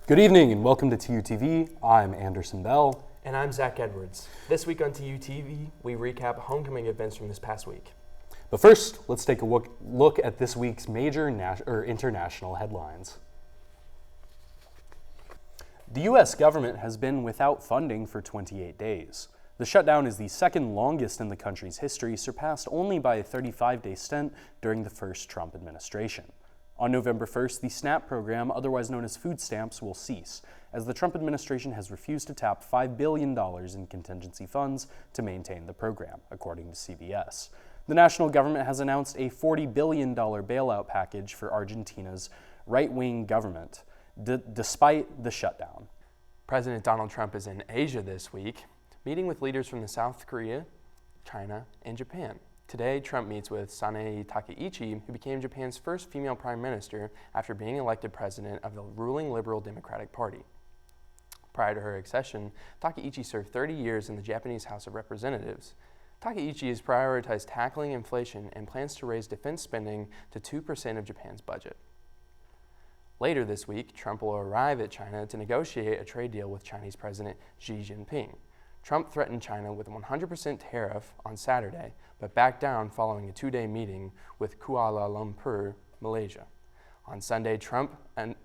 Good evening and welcome to TUTV. I'm Anderson Bell. And I'm Zach Edwards. This week on TUTV, we recap homecoming events from this past week. But first, let's take a look at this week's major international headlines. The U.S. government has been without funding for 28 days. The shutdown is the second longest in the country's history, surpassed only by a 35-day stint during the first Trump administration. On November 1st, the SNAP program, otherwise known as food stamps, will cease, as the Trump administration has refused to tap $5 billion in contingency funds to maintain the program, according to CBS. The national government has announced a $40 billion bailout package for Argentina's right-wing government, despite the shutdown. President Donald Trump is in Asia this week, meeting with leaders from South Korea, China, and Japan. Today, Trump meets with Sanae Takaichi, who became Japan's first female prime minister after being elected president of the ruling Liberal Democratic Party. Prior to her accession, Takaichi served 30 years in the Japanese House of Representatives. Takaichi has prioritized tackling inflation and plans to raise defense spending to 2% of Japan's budget. Later this week, Trump will arrive at China to negotiate a trade deal with Chinese President Xi Jinping. Trump threatened China with a 100% tariff on Saturday, but backed down following a two-day meeting with Kuala Lumpur, Malaysia. On Sunday, Trump and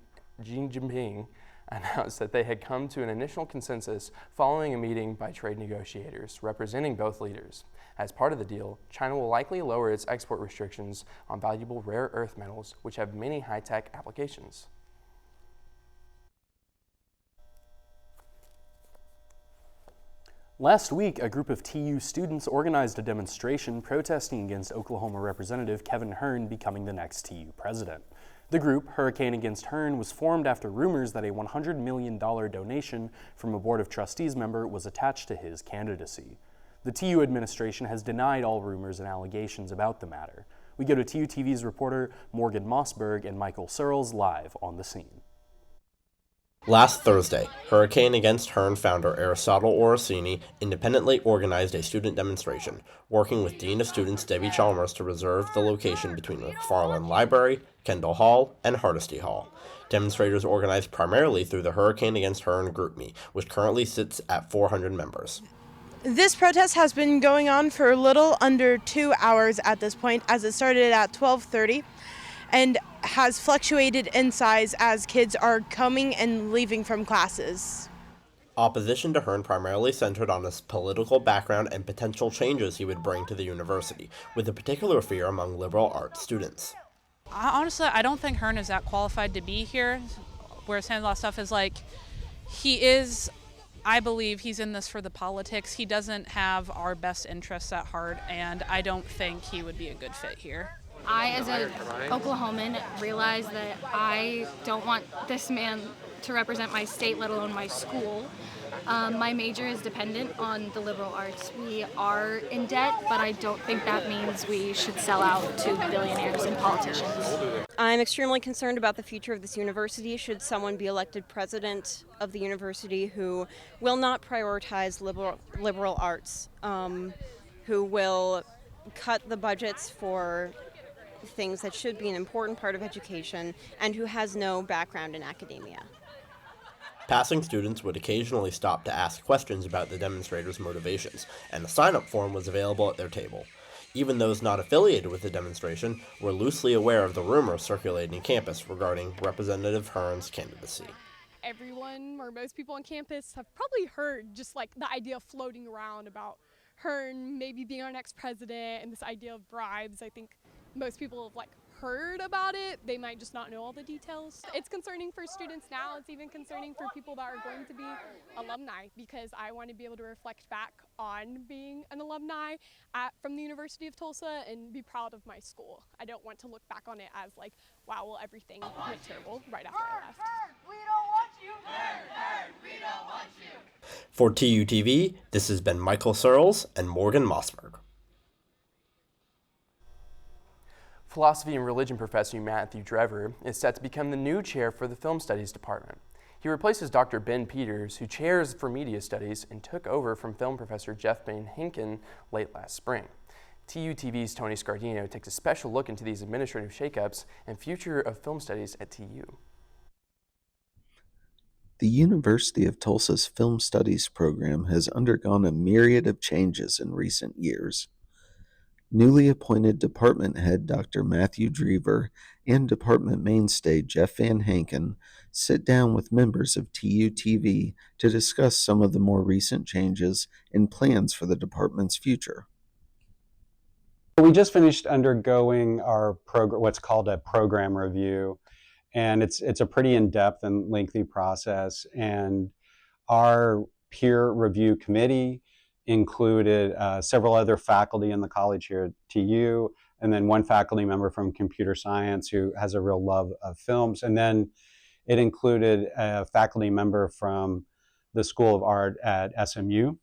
Xi Jinping announced that they had come to an initial consensus following a meeting by trade negotiators representing both leaders. As part of the deal, China will likely lower its export restrictions on valuable rare earth metals, which have many high-tech applications. Last week, a group of TU students organized a demonstration protesting against Oklahoma Representative Kevin Hern becoming the next TU president. The group, Hurricane Against Hern, was formed after rumors that a $100 million donation from a Board of Trustees member was attached to his candidacy. The TU administration has denied all rumors and allegations about the matter. We go to TUTV's reporter Morgan Mossberg and Michael Searles live on the scene. Last Thursday, Hurricane Against Hern founder Aristotle Orosini independently organized a student demonstration, working with Dean of Students Debbie Chalmers to reserve the location between McFarland Library, Kendall Hall, and Hardesty Hall. Demonstrators organized primarily through the Hurricane Against Hern GroupMe, which currently sits at 400 members. This protest has been going on for a little under 2 hours at this point, as it started at 12:30 and has fluctuated in size as kids are coming and leaving from classes. Opposition to Hern primarily centered on his political background and potential changes he would bring to the university, with a particular fear among liberal arts students. Honestly, I don't think Hern is that qualified to be here. Where saying a lot of stuff is like, I believe he's in this for the politics. He doesn't have our best interests at heart, and I don't think he would be a good fit here. I, as an Oklahoman, realize that I don't want this man to represent my state, let alone my school. My major is dependent on the liberal arts. We are in debt, but I don't think that means we should sell out to billionaires and politicians. I'm extremely concerned about the future of this university should someone be elected president of the university who will not prioritize liberal arts, who will cut the budgets for things that should be an important part of education, and who has no background in academia. Passing students would occasionally stop to ask questions about the demonstrators' motivations, and a sign-up form was available at their table. Even those not affiliated with the demonstration were loosely aware of the rumors circulating campus regarding Representative Hern's candidacy. Everyone, or most people on campus, have probably heard just like the idea floating around about Hern maybe being our next president and this idea of bribes. I think most people have heard about it. They might just not know all the details. It's concerning for students now. It's even concerning for people that are going to be alumni, because I want to be able to reflect back on being an alumni from the University of Tulsa and be proud of my school. I don't want to look back on it as wow, well, everything went terrible right after I left. We don't want you. We don't want you. For TUTV, this has been Michael Searles and Morgan Mossberg. Philosophy and religion professor Matthew Drever is set to become the new chair for the Film Studies Department. He replaces Dr. Ben Peters, who chairs for media studies and took over from film professor Jeff Bain Hinken late last spring. TUTV's Tony Scardino takes a special look into these administrative shakeups and future of film studies at TU. The University of Tulsa's Film Studies program has undergone a myriad of changes in recent years. Newly appointed department head Dr. Matthew Drever and department mainstay Jeff Van Hanken sit down with members of TUTV to discuss some of the more recent changes and plans for the department's future. We just finished undergoing our what's called a program review, and it's a pretty in-depth and lengthy process. And our peer review committee included several other faculty in the college here at TU, and then one faculty member from computer science who has a real love of films. And then it included a faculty member from the School of Art at SMU,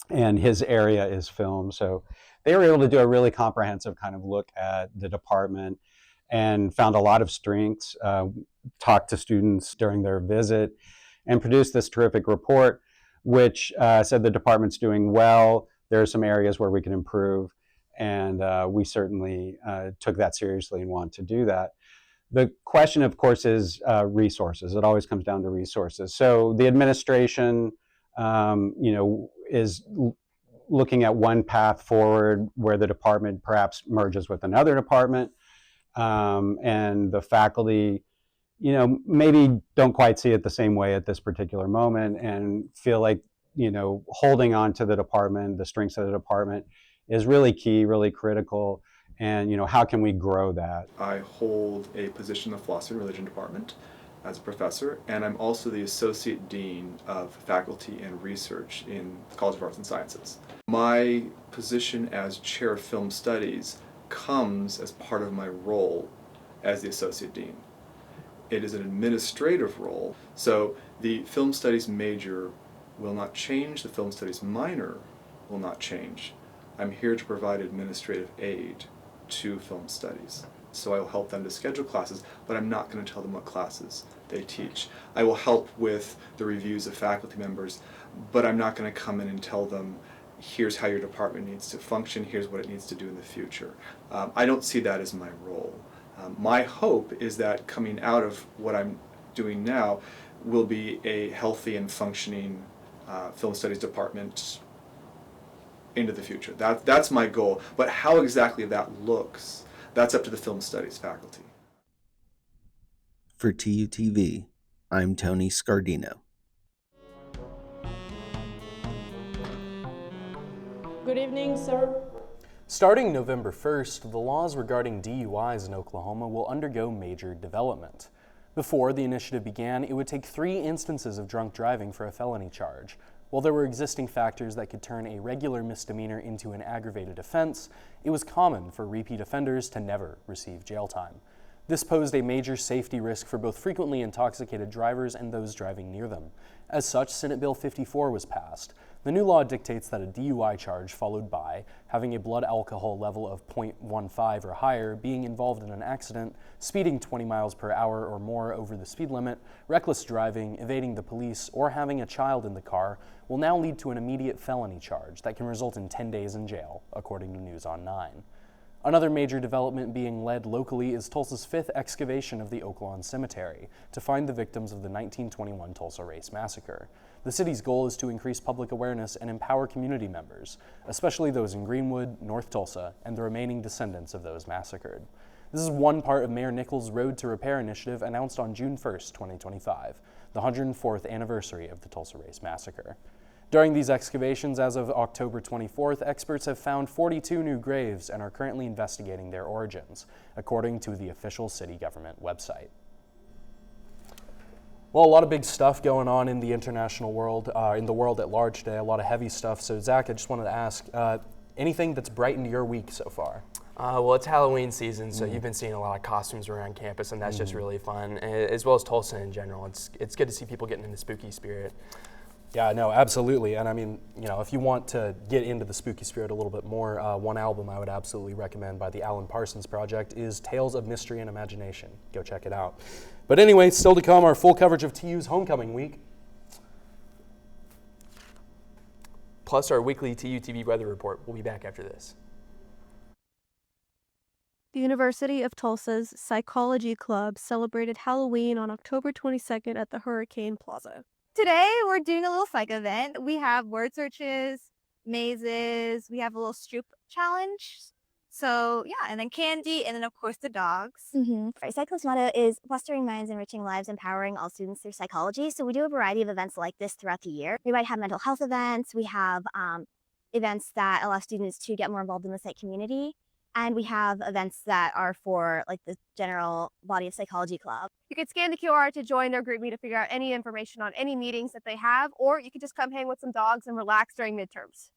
and his area is film. So they were able to do a really comprehensive kind of look at the department and found a lot of strengths, talked to students during their visit, and produced this terrific report, which said the department's doing well. There are some areas where we can improve, and we certainly took that seriously and want to do that. The question, of course, is resources. It always comes down to resources. So the administration, is looking at one path forward where the department perhaps merges with another department, and the faculty, maybe don't quite see it the same way at this particular moment and feel like, holding on to the department, the strengths of the department is really key, really critical. And, how can we grow that? I hold a position in the Philosophy and Religion Department as a professor, and I'm also the Associate Dean of Faculty and Research in the College of Arts and Sciences. My position as Chair of Film Studies comes as part of my role as the Associate Dean. It is an administrative role, so the Film Studies major will not change, the Film Studies minor will not change. I'm here to provide administrative aid to Film Studies. So I will help them to schedule classes, but I'm not going to tell them what classes they teach. I will help with the reviews of faculty members, but I'm not going to come in and tell them, here's how your department needs to function, here's what it needs to do in the future. I don't see that as my role. My hope is that coming out of what I'm doing now will be a healthy and functioning film studies department into the future. That's my goal, but how exactly that looks, that's up to the film studies faculty. For TUTV, I'm Tony Scardino. Good evening, sir. Starting November 1st, the laws regarding DUIs in Oklahoma will undergo major development. Before the initiative began, it would take 3 instances of drunk driving for a felony charge. While there were existing factors that could turn a regular misdemeanor into an aggravated offense, it was common for repeat offenders to never receive jail time. This posed a major safety risk for both frequently intoxicated drivers and those driving near them. As such, Senate Bill 54 was passed. The new law dictates that a DUI charge followed by having a blood alcohol level of 0.15 or higher, being involved in an accident, speeding 20 miles per hour or more over the speed limit, reckless driving, evading the police, or having a child in the car will now lead to an immediate felony charge that can result in 10 days in jail, according to News on 9. Another major development being led locally is Tulsa's 5th excavation of the Oaklawn Cemetery to find the victims of the 1921 Tulsa Race Massacre. The city's goal is to increase public awareness and empower community members, especially those in Greenwood, North Tulsa, and the remaining descendants of those massacred. This is one part of Mayor Nichols' Road to Repair initiative announced on June 1st, 2025, the 104th anniversary of the Tulsa Race Massacre. During these excavations, as of October 24th, experts have found 42 new graves and are currently investigating their origins, according to the official city government website. Well, a lot of big stuff going on in the international world, in the world at large today, a lot of heavy stuff. So, Zach, I just wanted to ask, anything that's brightened your week so far? Well, it's Halloween season, so you've been seeing a lot of costumes around campus, and that's just really fun, as well as Tulsa in general. It's good to see people getting in the spooky spirit. Yeah, no, absolutely. And I mean, if you want to get into the spooky spirit a little bit more, one album I would absolutely recommend by the Alan Parsons Project is Tales of Mystery and Imagination. Go check it out. But anyway, still to come, our full coverage of TU's homecoming week. Plus our weekly TU TV weather report. We'll be back after this. The University of Tulsa's Psychology Club celebrated Halloween on October 22nd at the Hurricane Plaza. Today, we're doing a little psych event. We have word searches, mazes, we have a little Stroop challenge. So, yeah, and then candy, and then, of course, the dogs. Our Psychology motto is fostering minds, enriching lives, empowering all students through psychology. So we do a variety of events like this throughout the year. We might have mental health events. We have events that allow students to get more involved in the psych community. And we have events that are for like the general body of psychology club. You can scan the QR to join their group meet to figure out any information on any meetings that they have, or you can just come hang with some dogs and relax during midterms.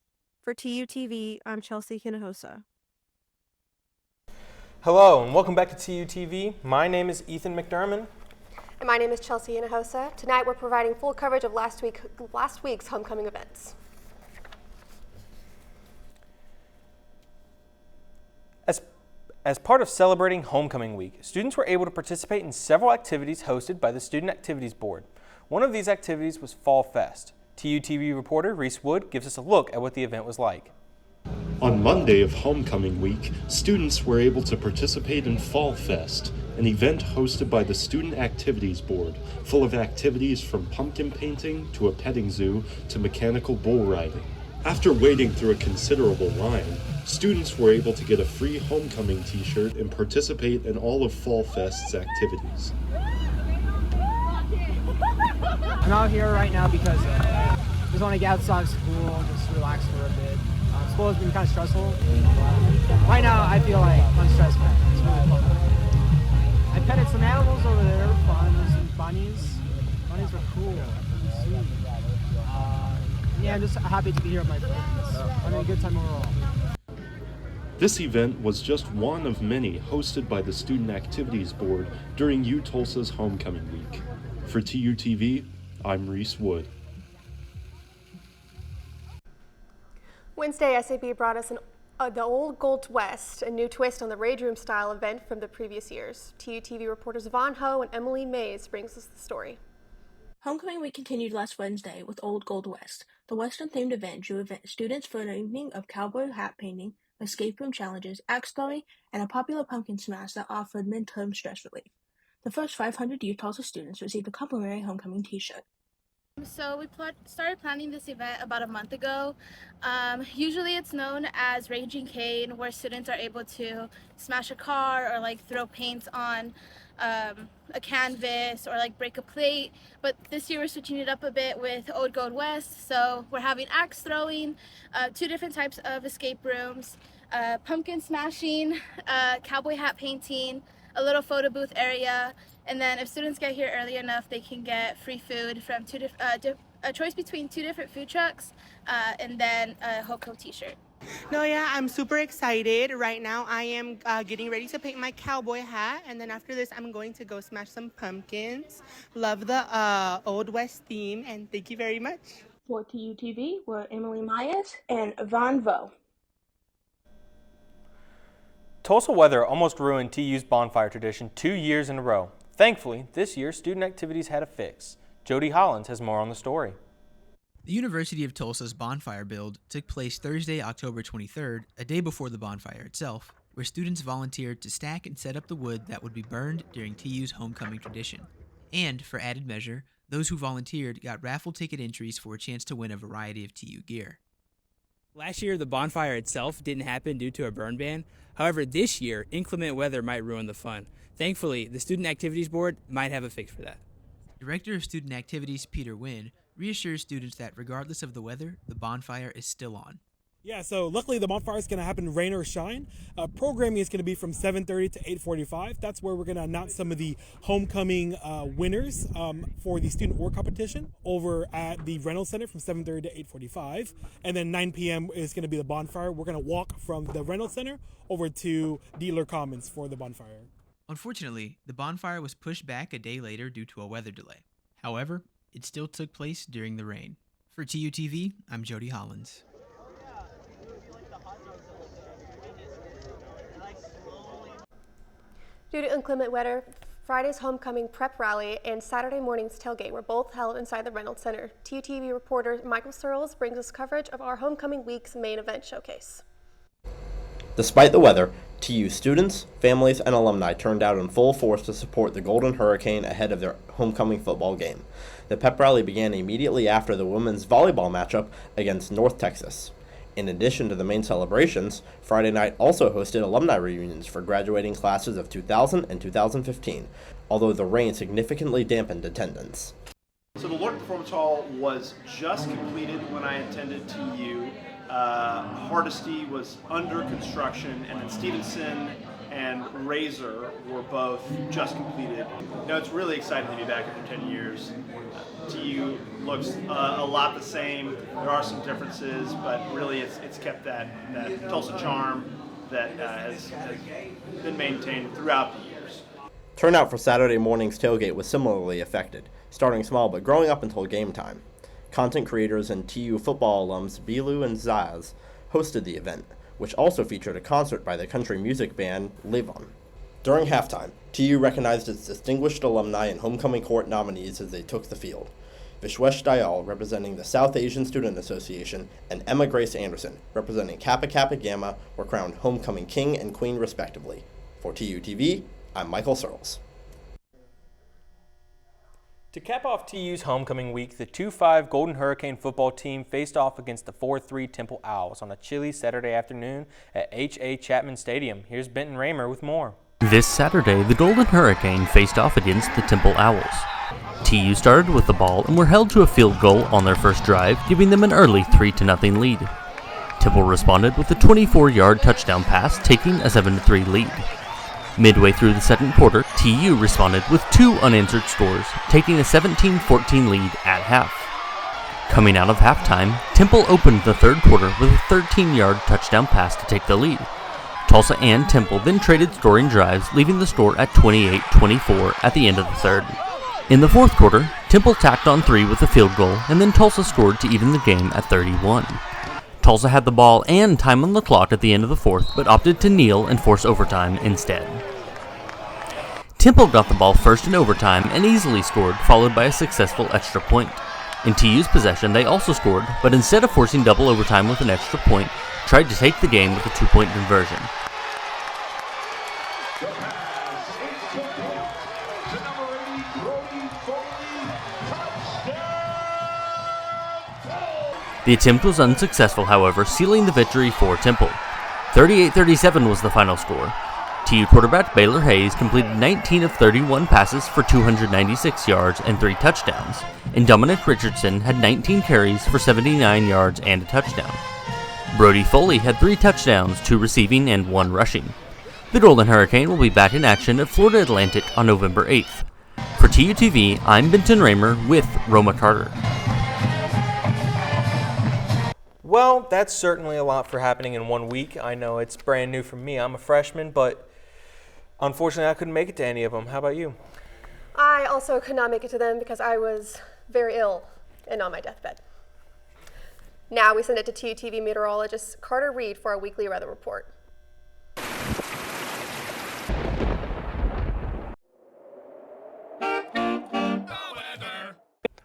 For TUTV, I'm Chelsea Hinojosa. Hello and welcome back to TUTV. My name is Ethan McDermott. And my name is Chelsea Hinojosa. Tonight we're providing full coverage of last week's homecoming events. As part of celebrating Homecoming Week, students were able to participate in several activities hosted by the Student Activities Board. One of these activities was Fall Fest. TUTV reporter Reese Wood gives us a look at what the event was like. On Monday of Homecoming Week, students were able to participate in Fall Fest, an event hosted by the Student Activities Board, full of activities from pumpkin painting to a petting zoo to mechanical bull riding. After wading through a considerable line, students were able to get a free homecoming t-shirt and participate in all of Fall Fest's activities. I'm out here right now because I just want to get outside of school, just relax for a bit. School has been kind of stressful. Right now I feel like unstressed. It's really fun. I petted some animals over there, fun. There's some bunnies. Bunnies were cool. Sweet. Yeah, I'm just happy to be here with my friends. Having a good time overall. This event was just one of many hosted by the Student Activities Board during UTulsa's Homecoming Week. For TUTV, I'm Reese Wood. Wednesday, SAB brought us the Old Gold West, a new twist on the Rage Room style event from the previous years. TUTV reporters Vaughn Ho and Emily Mays brings us the story. Homecoming week continued last Wednesday with Old Gold West. The Western-themed event drew students for an evening of cowboy hat painting, escape room challenges, axe throwing, and a popular pumpkin smash that offered midterm stress relief. The first 500 UTulsa students received a complimentary homecoming t-shirt. So we started planning this event about a month ago. Usually it's known as Raging Cane, where students are able to smash a car or like throw paint on a canvas or like break a plate, but this year we're switching it up a bit with Old Gold West. So we're having axe throwing, 2 different types of escape rooms, pumpkin smashing, cowboy hat painting, a little photo booth area, and then if students get here early enough, they can get free food from a choice between 2 different food trucks, and then a HOCO t-shirt. No, yeah, I'm super excited. Right now I am getting ready to paint my cowboy hat, and then after this I'm going to go smash some pumpkins. Love the Old West theme, and thank you very much. For TUTV, we're Emily Myers and Yvonne Vo. Tulsa weather almost ruined TU's bonfire tradition 2 years in a row. Thankfully, this year student activities had a fix. Jody Hollins has more on the story. The University of Tulsa's bonfire build took place Thursday, October 23rd, a day before the bonfire itself, where students volunteered to stack and set up the wood that would be burned during TU's homecoming tradition. And, for added measure, those who volunteered got raffle ticket entries for a chance to win a variety of TU gear. Last year, the bonfire itself didn't happen due to a burn ban. However, this year, inclement weather might ruin the fun. Thankfully, the Student Activities Board might have a fix for that. Director of Student Activities Peter Wynn reassures students that regardless of the weather, the bonfire is still on. Yeah, so luckily the bonfire is going to happen rain or shine. Programming is going to be from 7:30 to 8:45. That's where we're going to announce some of the homecoming winners for the student work competition over at the Reynolds Center from 7:30 to 8:45. And then 9 p.m. is going to be the bonfire. We're going to walk from the Reynolds Center over to Dealer Commons for the bonfire. Unfortunately, the bonfire was pushed back a day later due to a weather delay. However, it still took place during the rain. For TUTV, I'm Jody Hollins. Due to inclement weather, Friday's homecoming prep rally and Saturday morning's tailgate were both held inside the Reynolds Center. TUTV reporter Michael Searles brings us coverage of our homecoming week's main event showcase. Despite the weather, TU students, families, and alumni turned out in full force to support the Golden Hurricane ahead of their homecoming football game. The pep rally began immediately after the women's volleyball matchup against North Texas. In addition to the main celebrations, Friday night also hosted alumni reunions for graduating classes of 2000 and 2015, although the rain significantly dampened attendance. So the Lord Performance Hall was just completed when I attended TU. Hardesty was under construction, and then Stevenson and Razor were both just completed. You know, it's really exciting to be back after 10 years. TU looks a lot the same. There are some differences, but really it's kept that Tulsa charm that has been maintained throughout the years. Turnout for Saturday morning's tailgate was similarly affected, starting small but growing up until game time. Content creators and TU football alums Bilu and Zaz hosted the event, which also featured a concert by the country music band Levon. During halftime, TU recognized its distinguished alumni and homecoming court nominees as they took the field. Vishwesh Dayal, representing the South Asian Student Association, and Emma Grace Anderson, representing Kappa Kappa Gamma, were crowned homecoming king and queen respectively. For TUTV, I'm Michael Searles. To cap off TU's homecoming week, the 2-5 Golden Hurricane football team faced off against the 4-3 Temple Owls on a chilly Saturday afternoon at H.A. Chapman Stadium. Here's Benton Raymer with more. This Saturday, the Golden Hurricane faced off against the Temple Owls. TU started with the ball and were held to a field goal on their first drive, giving them an early 3-0 lead. Temple responded with a 24-yard touchdown pass, taking a 7-3 lead. Midway through the second quarter, TU responded with 2 unanswered scores, taking a 17-14 lead at half. Coming out of halftime, Temple opened the third quarter with a 13-yard touchdown pass to take the lead. Tulsa and Temple then traded scoring drives, leaving the score at 28-24 at the end of the third. In the fourth quarter, Temple tacked on 3 with a field goal, and then Tulsa scored to even the game at 31. Tulsa had the ball and time on the clock at the end of the fourth, but opted to kneel and force overtime instead. Temple got the ball first in overtime and easily scored, followed by a successful extra point. In TU's possession, they also scored, but instead of forcing double overtime with an extra point, tried to take the game with a 2-point conversion. The attempt was unsuccessful, however, sealing the victory for Temple. 38-37 was the final score. TU quarterback Baylor Hayes completed 19 of 31 passes for 296 yards and 3 touchdowns, and Dominic Richardson had 19 carries for 79 yards and a touchdown. Brody Foley had 3 touchdowns, 2 receiving and 1 rushing. The Golden Hurricane will be back in action at Florida Atlantic on November 8th. For TUTV, I'm Benton Raymer with Roma Carter. Well, that's certainly a lot for happening in 1 week. I know it's brand new for me. I'm a freshman, but unfortunately I couldn't make it to any of them. How about you? I also could not make it to them because I was very ill and on my deathbed. Now we send it to TUTV meteorologist Carter Reed for our weekly weather report.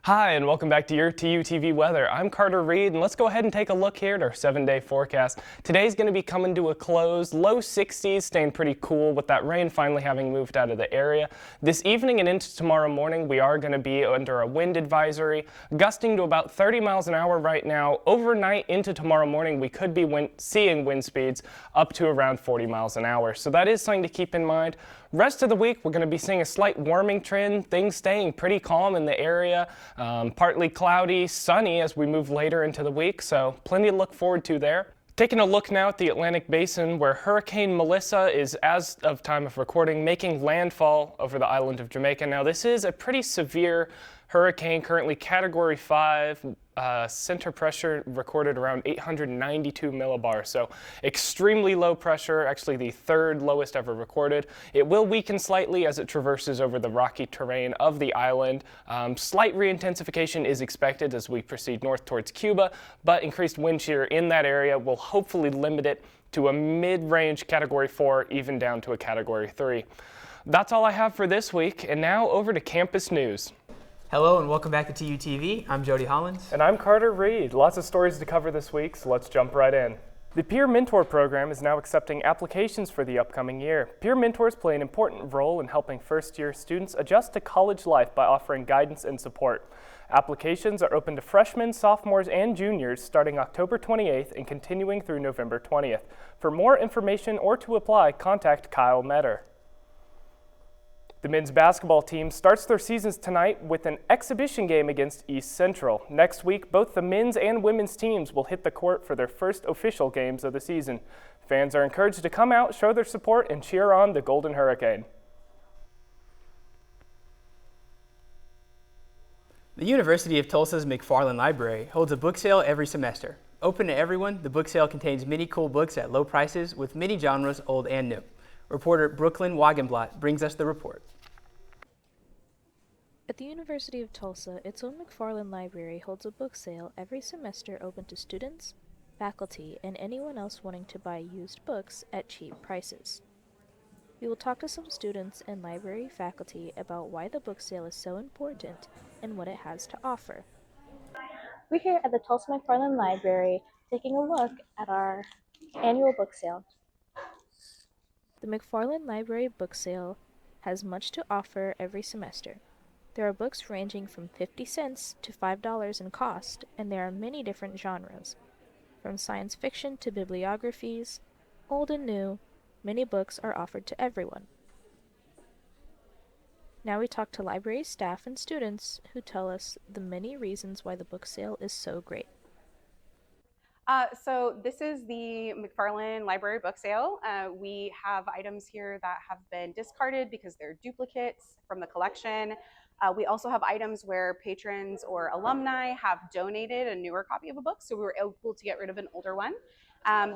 Hi, and welcome back to your TUTV weather. I'm Carter Reed, and let's go ahead and take a look here at our 7-day forecast. Today's going to be coming to a close. Low 60s, staying pretty cool with that rain finally having moved out of the area. This evening and into tomorrow morning, we are going to be under a wind advisory, gusting to about 30 miles an hour right now. Overnight into tomorrow morning, we could be seeing wind speeds up to around 40 miles an hour. So that is something to keep in mind. Rest of the week, we're going to be seeing a slight warming trend, things staying pretty calm in the area, partly cloudy, sunny as we move later into the week, so plenty to look forward to there. Taking a look now at the Atlantic Basin, where Hurricane Melissa is, as of time of recording, making landfall over the island of Jamaica. Now, this is a pretty severe hurricane, currently Category 5, center pressure recorded around 892 millibars, so extremely low pressure, actually the 3rd lowest ever recorded. It will weaken slightly as it traverses over the rocky terrain of the island. Slight re-intensification is expected as we proceed north towards Cuba, but increased wind shear in that area will hopefully limit it to a mid-range Category 4, even down to a Category 3. That's all I have for this week, and now over to campus news. Hello and welcome back to TUTV. I'm Jody Hollins. And I'm Carter Reed. Lots of stories to cover this week, so let's jump right in. The Peer Mentor program is now accepting applications for the upcoming year. Peer mentors play an important role in helping first-year students adjust to college life by offering guidance and support. Applications are open to freshmen, sophomores, and juniors starting October 28th and continuing through November 20th. For more information or to apply, contact Kyle Metter. The men's basketball team starts their seasons tonight with an exhibition game against East Central. Next week, both the men's and women's teams will hit the court for their first official games of the season. Fans are encouraged to come out, show their support, and cheer on the Golden Hurricane. The University of Tulsa's McFarland Library holds a book sale every semester. Open to everyone, the book sale contains many cool books at low prices with many genres, old and new. Reporter Brooklyn Wagenblatt brings us the report. At the University of Tulsa, its own McFarland Library holds a book sale every semester open to students, faculty, and anyone else wanting to buy used books at cheap prices. We will talk to some students and library faculty about why the book sale is so important and what it has to offer. We're here at the Tulsa McFarland Library taking a look at our annual book sale. The McFarland Library book sale has much to offer every semester. There are books ranging from 50 cents to $5 in cost, and there are many different genres. From science fiction to bibliographies, old and new, many books are offered to everyone. Now we talk to library staff and students who tell us the many reasons why the book sale is so great. So this is the McFarland Library book sale. We have items here that have been discarded because they're duplicates from the collection. We also have items where patrons or alumni have donated a newer copy of a book, so we were able to get rid of an older one.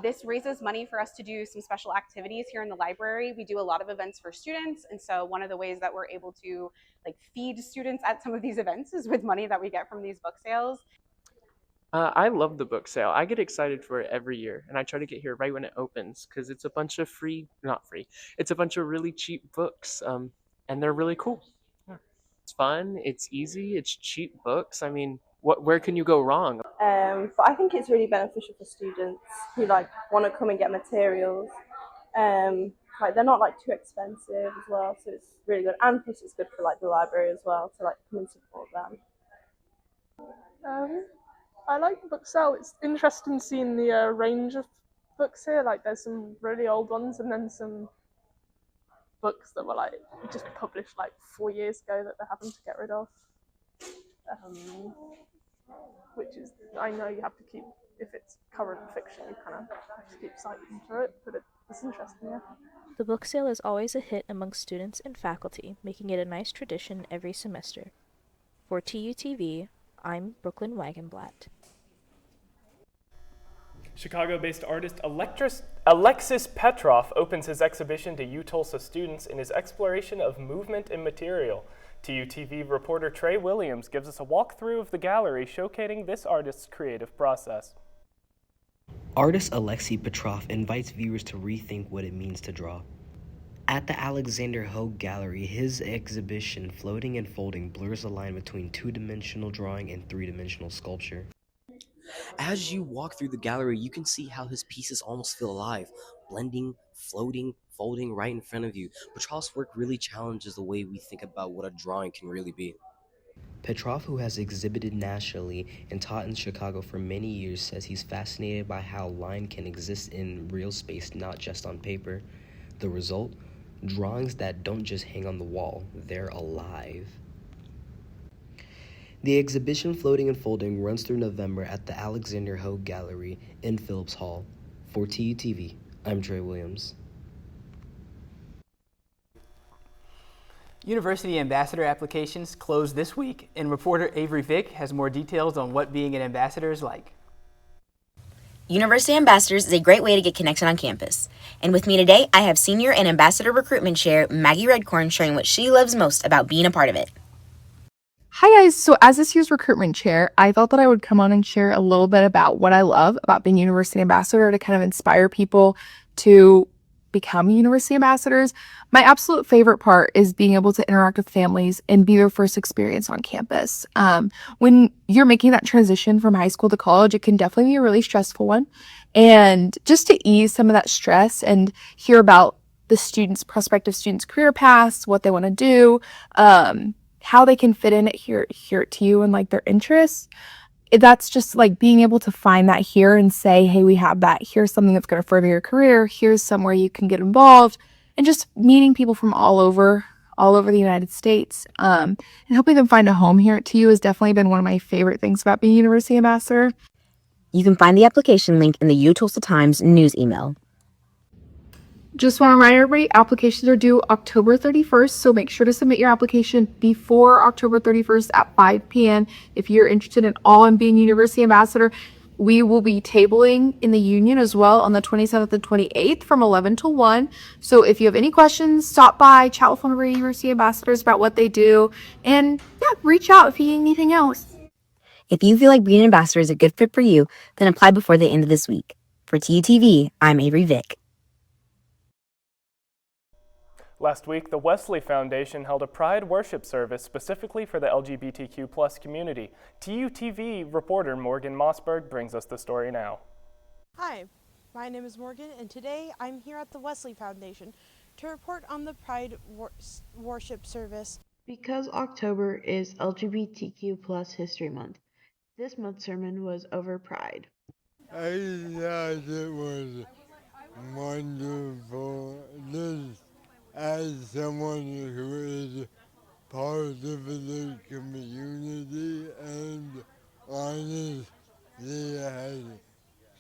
This raises money for us to do some special activities here in the library. We do a lot of events for students, and so one of the ways that we're able to feed students at some of these events is with money that we get from these book sales. I love the book sale. I get excited for it every year, and I try to get here right when it opens because it's a bunch of it's a bunch of really cheap books, and they're really cool. Yeah. It's fun, it's easy, it's cheap books. I mean, where can you go wrong? But I think it's really beneficial for students who want to come and get materials. They're not too expensive as well, so it's really good. And plus it's good for the library as well to come and support them. I like the book sale. It's interesting seeing the range of books here. There's some really old ones and then some books that were just published 4 years ago that they're having to get rid of. Which is, I know you have to keep, if it's current fiction, you kind of have to keep citing through it, but it's interesting, yeah. The book sale is always a hit amongst students and faculty, making it a nice tradition every semester. For TUTV, I'm Brooklyn Wagenblatt. Chicago-based artist Alexis Petrov opens his exhibition to UTulsa students in his exploration of movement and material. TUTV reporter Trey Williams gives us a walkthrough of the gallery showcasing this artist's creative process. Artist Alexis Petrov invites viewers to rethink what it means to draw. At the Alexander Hogue Gallery, his exhibition Floating and Folding blurs the line between two-dimensional drawing and three-dimensional sculpture. As you walk through the gallery, you can see how his pieces almost feel alive, blending, floating, folding right in front of you. Petrov's work really challenges the way we think about what a drawing can really be. Petrov, who has exhibited nationally and taught in Chicago for many years, says he's fascinated by how line can exist in real space, not just on paper. The result? Drawings that don't just hang on the wall, they're alive. The exhibition Floating and Folding runs through November at the Alexander Hogue Gallery in Phillips Hall. For TUTV, I'm Trey Williams. University ambassador applications closed this week, and reporter Avery Vick has more details on what being an ambassador is like. University Ambassadors is a great way to get connected on campus. And with me today, I have Senior and Ambassador Recruitment Chair Maggie Redcorn sharing what she loves most about being a part of it. Hi guys, so as this year's recruitment chair, I thought that I would come on and share a little bit about what I love about being University Ambassador to kind of inspire people to become university ambassadors, my absolute favorite part is being able to interact with families and be their first experience on campus. When you're making that transition from high school to college, it can definitely be a really stressful one. And just to ease some of that stress and hear about the prospective students' career paths, what they want to do, how they can fit in here at TU and like their interests. That's just like being able to find that here and say, hey, we have that. Here's something that's going to further your career. Here's somewhere you can get involved, and just meeting people from all over the United States, and helping them find a home here at TU has definitely been one of my favorite things about being a university ambassador. You can find the application link in the U Tulsa Times news email. Just want to remind everybody, applications are due October 31st, so make sure to submit your application before October 31st at 5 p.m. if you're interested at all in being University Ambassador. We will be tabling in the Union as well on the 27th and 28th from 11 to 1. So if you have any questions, stop by, chat with one of our University Ambassadors about what they do, and yeah, reach out if you need anything else. If you feel like being an ambassador is a good fit for you, then apply before the end of this week. For TUTV, I'm Avery Vick. Last week, the Wesley Foundation held a Pride worship service specifically for the LGBTQ+ community. TUTV reporter Morgan Mossberg brings us the story now. Hi, my name is Morgan, and today I'm here at the Wesley Foundation to report on the Pride worship service. Because October is LGBTQ+ History Month, this month's sermon was over Pride. I thought it was wonderful. As someone who is part of the community and honestly as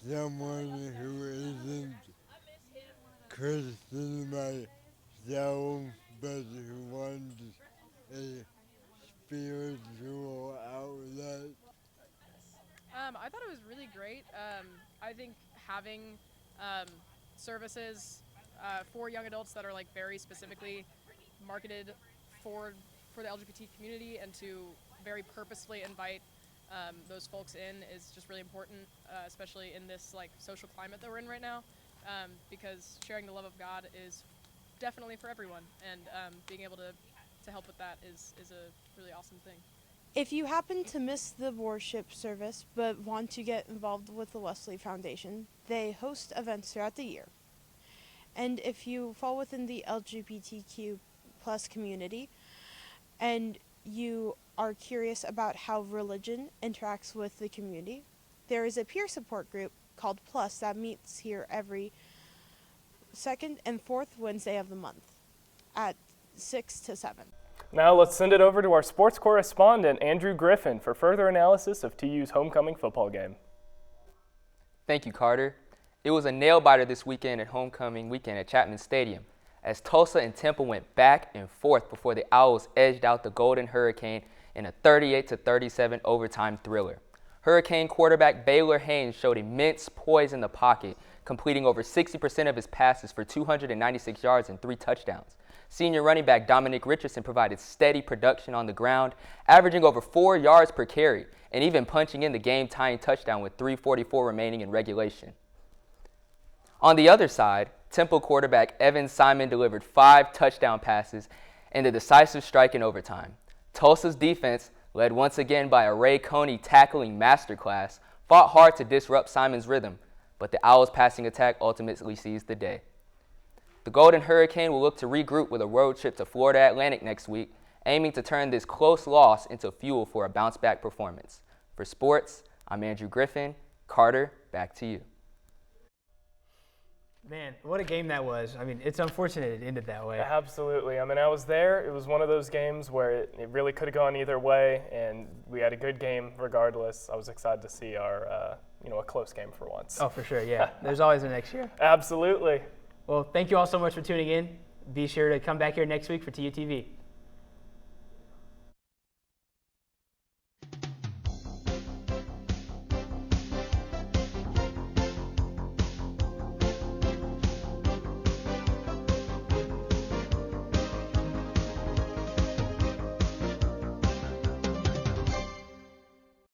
someone who isn't Christian myself but who wants a spiritual outlet. I thought it was really great. I think having services for young adults that are like very specifically marketed for the LGBT community and to very purposefully invite those folks in is just really important, especially in this like social climate that we're in right now, because sharing the love of God is definitely for everyone, and being able to help with that is a really awesome thing. If you happen to miss the worship service but want to get involved with the Wesley Foundation, they host events throughout the year. And if you fall within the LGBTQ+ community and you are curious about how religion interacts with the community, there is a peer support group called Plus that meets here every second and fourth Wednesday of the month at 6 to 7. Now let's send it over to our sports correspondent, Andrew Griffin, for further analysis of TU's homecoming football game. Thank you, Carter. It was a nail-biter this weekend at homecoming weekend at Chapman Stadium, as Tulsa and Temple went back and forth before the Owls edged out the Golden Hurricane in a 38-37 overtime thriller. Hurricane quarterback Baylor Haynes showed immense poise in the pocket, completing over 60% of his passes for 296 yards and 3 touchdowns. Senior running back Dominic Richardson provided steady production on the ground, averaging over 4 yards per carry, and even punching in the game-tying touchdown with 3:44 remaining in regulation. On the other side, Temple quarterback Evan Simon delivered 5 touchdown passes and a decisive strike in overtime. Tulsa's defense, led once again by a Ray Coney tackling masterclass, fought hard to disrupt Simon's rhythm, but the Owls' passing attack ultimately seized the day. The Golden Hurricane will look to regroup with a road trip to Florida Atlantic next week, aiming to turn this close loss into fuel for a bounce-back performance. For sports, I'm Andrew Griffin. Carter, back to you. Man, what a game that was. I mean, it's unfortunate it ended that way. Absolutely. I mean, I was there. It was one of those games where it really could have gone either way, and we had a good game regardless. I was excited to see our, a close game for once. Oh, for sure, yeah. There's always a next year. Absolutely. Well, thank you all so much for tuning in. Be sure to come back here next week for TUTV.